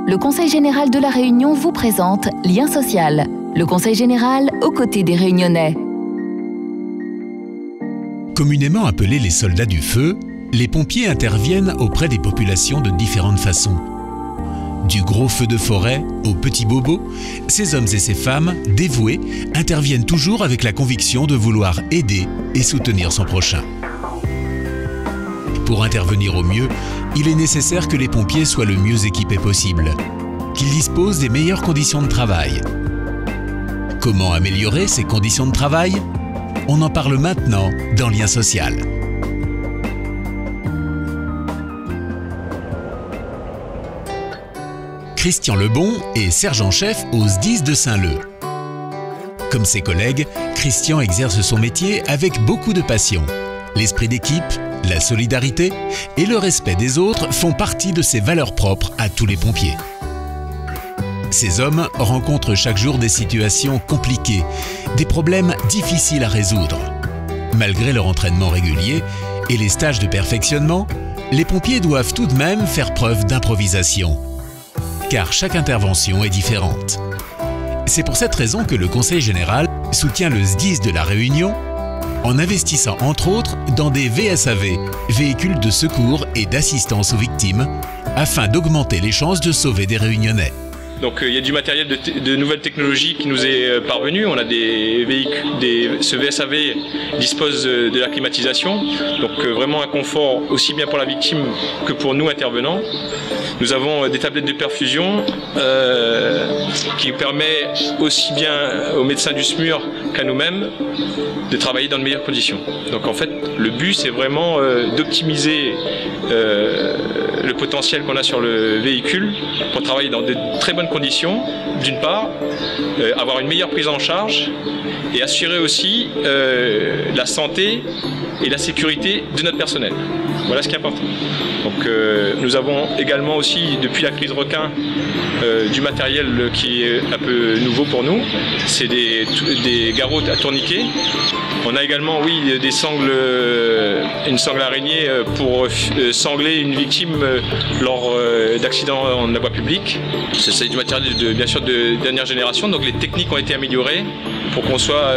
le Conseil général de La Réunion vous présente Lien social, le Conseil général aux côtés des Réunionnais. Communément appelés les soldats du feu, les pompiers interviennent auprès des populations de différentes façons. Du gros feu de forêt aux petits bobos, ces hommes et ces femmes, dévoués, interviennent toujours avec la conviction de vouloir aider et soutenir son prochain. Pour intervenir au mieux, il est nécessaire que les pompiers soient le mieux équipés possible, qu'ils disposent des meilleures conditions de travail. Comment améliorer ces conditions de travail? On en parle maintenant dans Lien social. Christian Lebon est sergent-chef au SDIS de Saint-Leu. Comme ses collègues, Christian exerce son métier avec beaucoup de passion. L'esprit d'équipe, la solidarité et le respect des autres font partie de ses valeurs propres à tous les pompiers. Ces hommes rencontrent chaque jour des situations compliquées, des problèmes difficiles à résoudre. Malgré leur entraînement régulier et les stages de perfectionnement, les pompiers doivent tout de même faire preuve d'improvisation, car chaque intervention est différente. C'est pour cette raison que le Conseil général soutient le SDIS de La Réunion en investissant entre autres dans des VSAV, véhicules de secours et d'assistance aux victimes, afin d'augmenter les chances de sauver des Réunionnais. Donc il y a du matériel de nouvelles technologies qui nous est parvenu. On a des véhicules, ce VSAV dispose de la climatisation, donc vraiment un confort aussi bien pour la victime que pour nous intervenants. Nous avons des tablettes de perfusion qui permet aussi bien aux médecins du SMUR qu'à nous-mêmes de travailler dans de meilleures conditions. Donc en fait, le but c'est vraiment d'optimiser le potentiel qu'on a sur le véhicule pour travailler dans de très bonnes conditions, d'une part, avoir une meilleure prise en charge et assurer aussi la santé et la sécurité de notre personnel. Voilà ce qui est important. Donc nous avons également aussi, depuis la crise requin, du matériel qui est un peu nouveau pour nous. C'est des garrots à tourniquet. On a également, oui, des sangles, une sangle araignée pour sangler une victime lors d'accidents en la voie publique. C'est du matériel bien sûr de dernière génération, donc les techniques ont été améliorées pour qu'on soit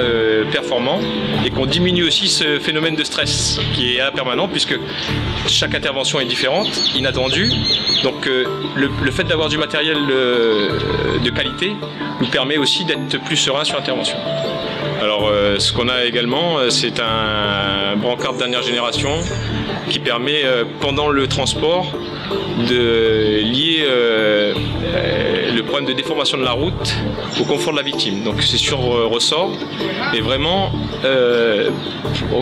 performant et qu'on diminue aussi ce phénomène de stress qui est impermanent puisque chaque intervention est différente, inattendue. Donc le fait d'avoir du matériel de qualité nous permet aussi d'être plus serein sur l'intervention. Alors ce qu'on a également, c'est un brancard de dernière génération qui permet pendant le transport de lier le problème de déformation de la route au confort de la victime. Donc c'est sur ressort et vraiment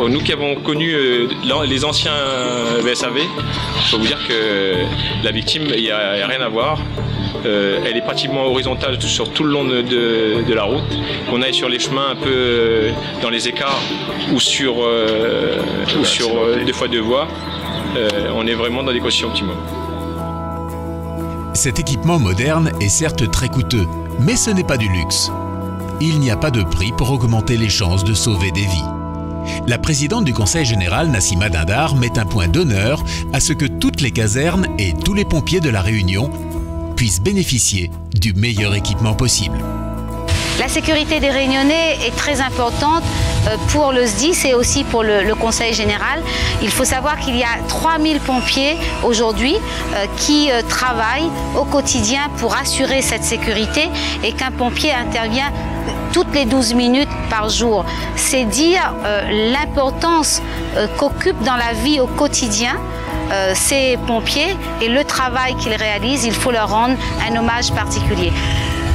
nous qui avons connu les anciens VSAV, je peux vous dire que la victime, il n'y a rien à voir. Elle est pratiquement horizontale sur tout le long de la route. Qu'on aille sur les chemins un peu dans les écarts ou sur deux fois deux voies, on est vraiment dans des conditions optimales. Cet équipement moderne est certes très coûteux, mais ce n'est pas du luxe. Il n'y a pas de prix pour augmenter les chances de sauver des vies. La présidente du Conseil général, Nassima Dindar, met un point d'honneur à ce que toutes les casernes et tous les pompiers de La Réunion puissent bénéficier du meilleur équipement possible. La sécurité des Réunionnais est très importante pour le SDIS et aussi pour le Conseil général. Il faut savoir qu'il y a 3000 pompiers aujourd'hui qui travaillent au quotidien pour assurer cette sécurité et qu'un pompier intervient toutes les 12 minutes par jour. C'est dire l'importance qu'occupent dans la vie au quotidien ces pompiers et le travail qu'ils réalisent, il faut leur rendre un hommage particulier.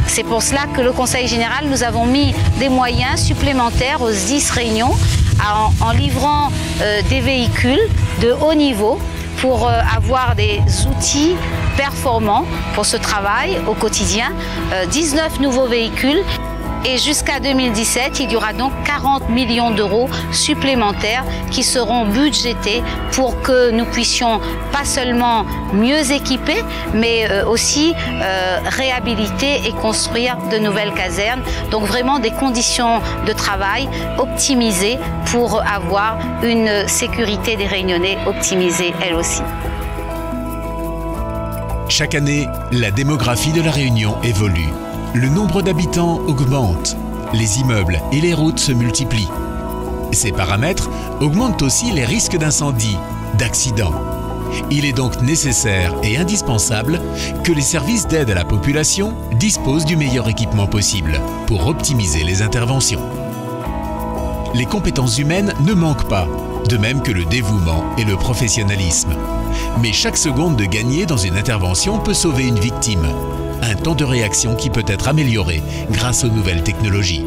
C'est pour cela que le Conseil général, nous avons mis des moyens supplémentaires aux SDIS Réunion en livrant des véhicules de haut niveau pour avoir des outils performants pour ce travail au quotidien, 19 nouveaux véhicules. Et jusqu'à 2017, il y aura donc 40 millions d'euros supplémentaires qui seront budgétés pour que nous puissions pas seulement mieux équiper, mais aussi réhabiliter et construire de nouvelles casernes. Donc vraiment des conditions de travail optimisées pour avoir une sécurité des Réunionnais optimisée elle aussi. Chaque année, la démographie de La Réunion évolue. Le nombre d'habitants augmente, les immeubles et les routes se multiplient. Ces paramètres augmentent aussi les risques d'incendie, d'accidents. Il est donc nécessaire et indispensable que les services d'aide à la population disposent du meilleur équipement possible pour optimiser les interventions. Les compétences humaines ne manquent pas, de même que le dévouement et le professionnalisme. Mais chaque seconde de gagner dans une intervention peut sauver une victime. Un temps de réaction qui peut être amélioré grâce aux nouvelles technologies.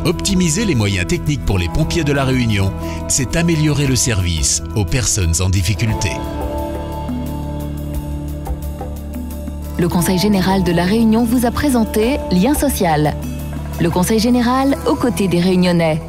Optimiser les moyens techniques pour les pompiers de La Réunion, c'est améliorer le service aux personnes en difficulté. Le Conseil général de La Réunion vous a présenté Lien social. Le Conseil général aux côtés des Réunionnais.